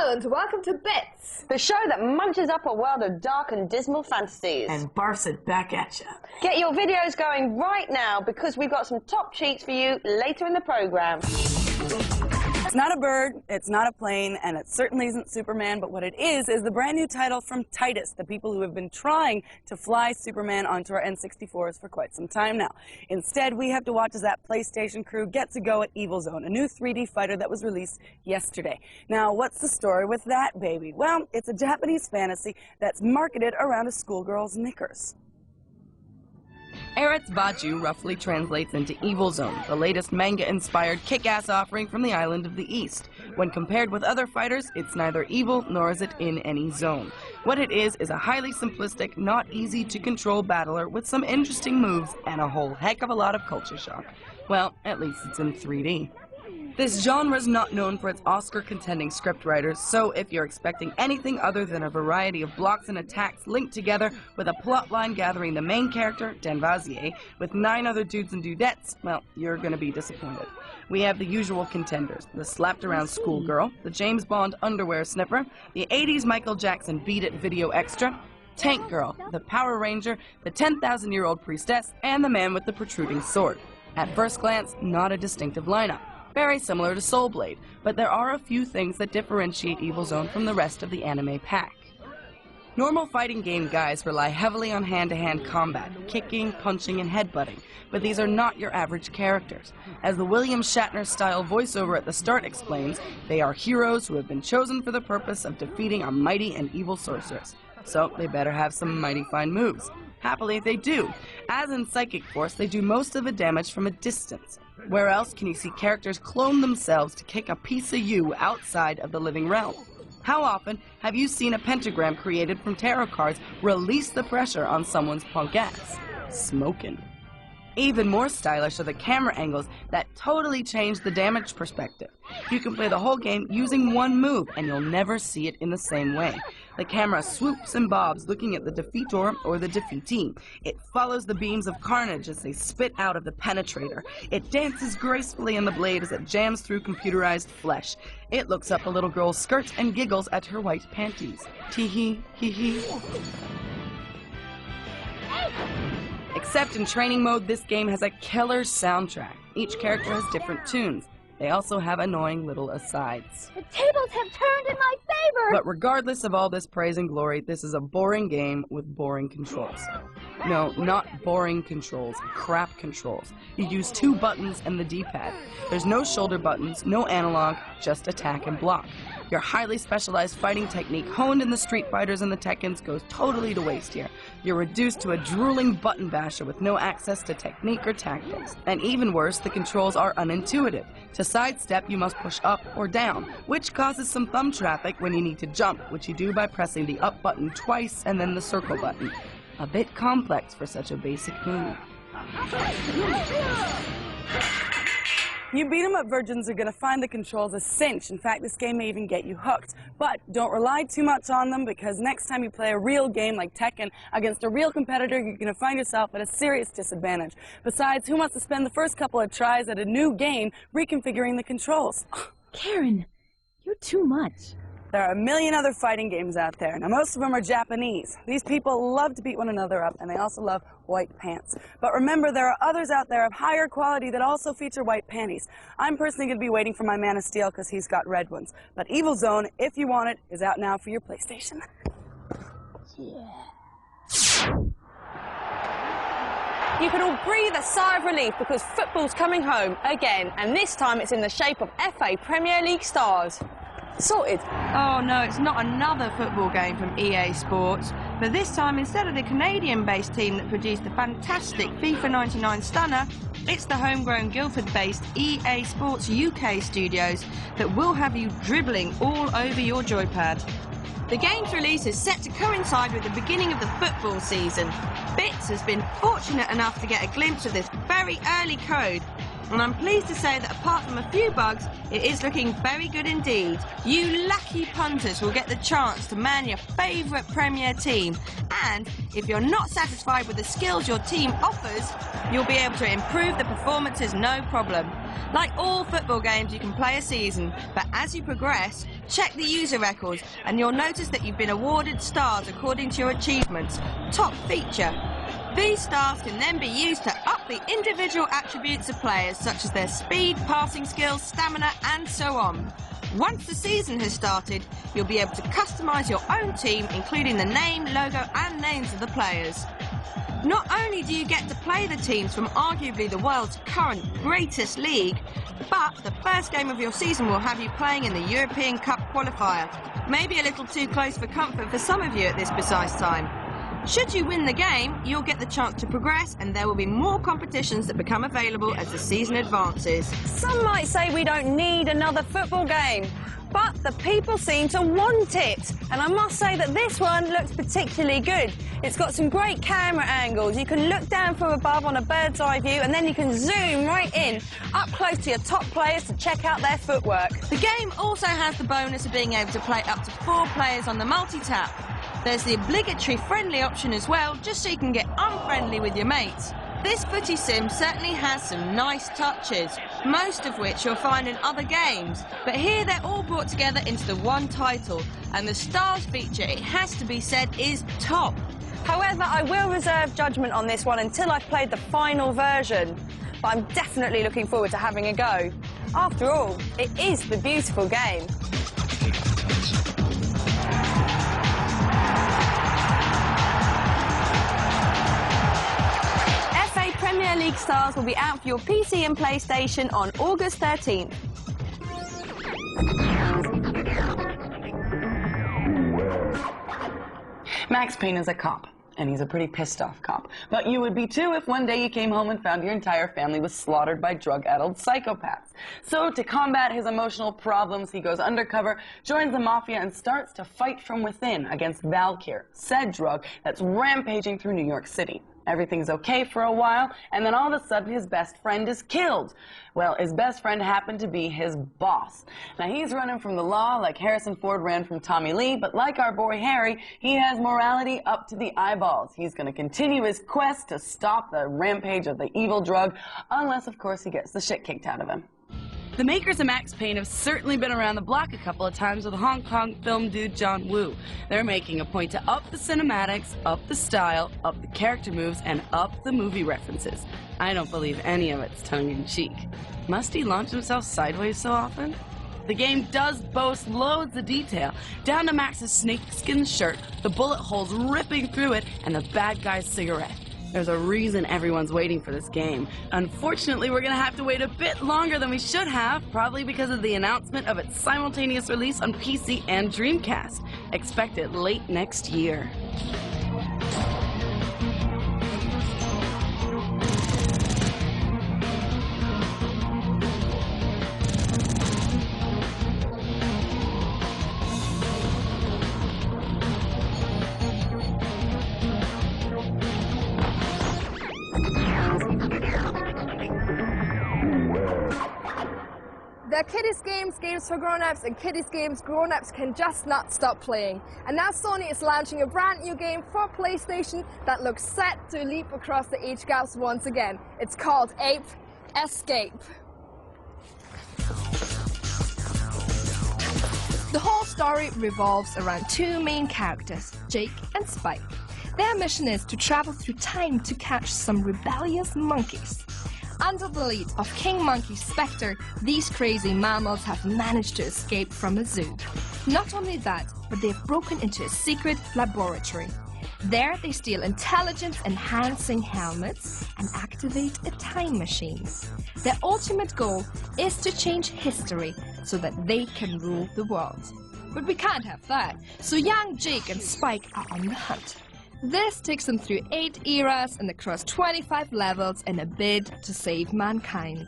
and welcome to Bits, the show that munches up a world of dark and dismal fantasies. And barfs it back at you. Get your videos going right now because we've got some top cheats for you later in the program. It's not a bird, it's not a plane, and it certainly isn't Superman, but what it is the brand new title from Titus, the people who have been trying to fly Superman onto our N64s for quite some time now. Instead, we have to watch as that PlayStation crew gets a go at Evil Zone, a new 3D fighter that was released yesterday. Now, what's the story with that baby? Well, it's a Japanese fantasy that's marketed around a schoolgirl's knickers. Eretz Baju roughly translates into Evil Zone, the latest manga-inspired kick-ass offering from the island of the East. When compared with other fighters, it's neither evil nor is it in any zone. What it is a highly simplistic, not easy to control battler with some interesting moves and a whole heck of a lot of culture shock. Well, at least it's in 3D. This genre's not known for its Oscar-contending scriptwriters, so if you're expecting anything other than a variety of blocks and attacks linked together with a plotline gathering the main character, Denvazier, with 9 other dudes and dudettes, well, you're gonna be disappointed. We have the usual contenders, the slapped-around schoolgirl, the James Bond underwear sniffer, the 80s Michael Jackson Beat It video extra, Tank Girl, the Power Ranger, the 10,000-year-old priestess, and the man with the protruding sword. At first glance, not a distinctive lineup. Very similar to Soul Blade, but there are a few things that differentiate Evil Zone from the rest of the anime pack. Normal fighting game guys rely heavily on hand-to-hand combat, kicking, punching, and headbutting, but these are not your average characters. As the William Shatner-style voiceover at the start explains, they are heroes who have been chosen for the purpose of defeating a mighty and evil sorceress. So they better have some mighty fine moves. Happily, they do. As in Psychic Force, they do most of the damage from a distance. Where else can you see characters clone themselves to kick a piece of you outside of the living realm? How often have you seen a pentagram created from tarot cards release the pressure on someone's punk ass? Smokin'. Even more stylish are the camera angles that totally change the damage perspective. You can play the whole game using one move, and you'll never see it in the same way. The camera swoops and bobs looking at the defeator or the defeatee. It follows the beams of carnage as they spit out of the penetrator. It dances gracefully in the blade as it jams through computerized flesh. It looks up a little girl's skirt and giggles at her white panties. Tee-hee, hee-hee. Except in training mode, this game has a killer soundtrack. Each character has different tunes. They also have annoying little asides. The tables have turned in my favor! But regardless of all this praise and glory, this is a boring game with boring controls. No, not boring controls, crap controls. You use 2 buttons and the D-pad. There's no shoulder buttons, no analog, just attack and block. Your highly specialized fighting technique honed in the Street Fighters and the Tekkens goes totally to waste here. You're reduced to a drooling button basher with no access to technique or tactics. And even worse, the controls are unintuitive. To sidestep, you must push up or down, which causes some thumb traffic when you need to jump, which you do by pressing the up button twice and then the circle button. A bit complex for such a basic move. You beat-em-up virgins are going to find the controls a cinch. In fact, this game may even get you hooked. But don't rely too much on them, because next time you play a real game like Tekken against a real competitor, you're going to find yourself at a serious disadvantage. Besides, who wants to spend the first couple of tries at a new game reconfiguring the controls? Karen, you're too much. There are a million other fighting games out there. Now, most of them are Japanese. These people love to beat one another up, and they also love white pants. But remember, there are others out there of higher quality that also feature white panties. I'm personally going to be waiting for my Man of Steel because he's got red ones. But Evil Zone, if you want it, is out now for your PlayStation. Yeah. You can all breathe a sigh of relief because football's coming home again, and this time it's in the shape of FA Premier League stars. Sorted. Oh no, it's not another football game from EA Sports, but this time instead of the Canadian-based team that produced the fantastic FIFA 99 stunner, it's the homegrown Guildford-based EA Sports UK studios that will have you dribbling all over your joypad. The game's release is set to coincide with the beginning of the football season. Bits has been fortunate enough to get a glimpse of this very early code, and I'm pleased to say that apart from a few bugs, it is looking very good indeed. You lucky punters will get the chance to man your favourite Premier team, and if you're not satisfied with the skills your team offers, you'll be able to improve the performances no problem. Like all football games, you can play a season, but as you progress, check the user records and you'll notice that you've been awarded stars according to your achievements. Top feature. These stars can then be used to up the individual attributes of players, such as their speed, passing skills, stamina, and so on. Once the season has started, you'll be able to customise your own team, including the name, logo, and names of the players. Not only do you get to play the teams from arguably the world's current greatest league, but the first game of your season will have you playing in the European Cup qualifier. Maybe a little too close for comfort for some of you at this precise time. Should you win the game, you'll get the chance to progress, and there will be more competitions that become available as the season advances. Some might say we don't need another football game, but the people seem to want it. And I must say that this one looks particularly good. It's got some great camera angles. You can look down from above on a bird's eye view, and then you can zoom right in, up close to your top players to check out their footwork. The game also has the bonus of being able to play up to 4 players on the multi-tap. There's the obligatory friendly option as well, just so you can get unfriendly with your mates. This footy sim certainly has some nice touches, most of which you'll find in other games, but here they're all brought together into the one title, and the stars feature, it has to be said, is top. However, I will reserve judgment on this one until I've played the final version, but I'm definitely looking forward to having a go. After all, it is the beautiful game. Premier League Stars will be out for your PC and PlayStation on August 13th. Max Payne is a cop, and he's a pretty pissed off cop. But you would be too if one day you came home and found your entire family was slaughtered by drug-addled psychopaths. So to combat his emotional problems, he goes undercover, joins the mafia, and starts to fight from within against Valkyr, said drug that's rampaging through New York City. Everything's okay for a while, and then all of a sudden his best friend is killed. Well, his best friend happened to be his boss. Now, he's running from the law like Harrison Ford ran from Tommy Lee, but like our boy Harry, he has morality up to the eyeballs. He's going to continue his quest to stop the rampage of the evil drug, unless, of course, he gets the shit kicked out of him. The makers of Max Payne have certainly been around the block a couple of times with Hong Kong film dude John Woo. They're making a point to up the cinematics, up the style, up the character moves, and up the movie references. I don't believe any of it's tongue-in-cheek. Must he launch himself sideways so often? The game does boast loads of detail, down to Max's snakeskin shirt, the bullet holes ripping through it, and the bad guy's cigarette. There's a reason everyone's waiting for this game. Unfortunately, we're going to have to wait a bit longer than we should have, probably because of the announcement of its simultaneous release on PC and Dreamcast. Expect it late next year. There are kiddies games, games for grown-ups, and kiddies games grown-ups can just not stop playing. And now Sony is launching a brand new game for PlayStation that looks set to leap across the age gaps once again. It's called Ape Escape. The whole story revolves around 2 main characters, Jake and Spike. Their mission is to travel through time to catch some rebellious monkeys. Under the lead of King Monkey Spectre, these crazy mammals have managed to escape from a zoo. Not only that, but they've broken into a secret laboratory. There they steal intelligence-enhancing helmets and activate a time machine. Their ultimate goal is to change history so that they can rule the world. But we can't have that, so young Jake and Spike are on the hunt. This takes them through 8 eras and across 25 levels in a bid to save mankind.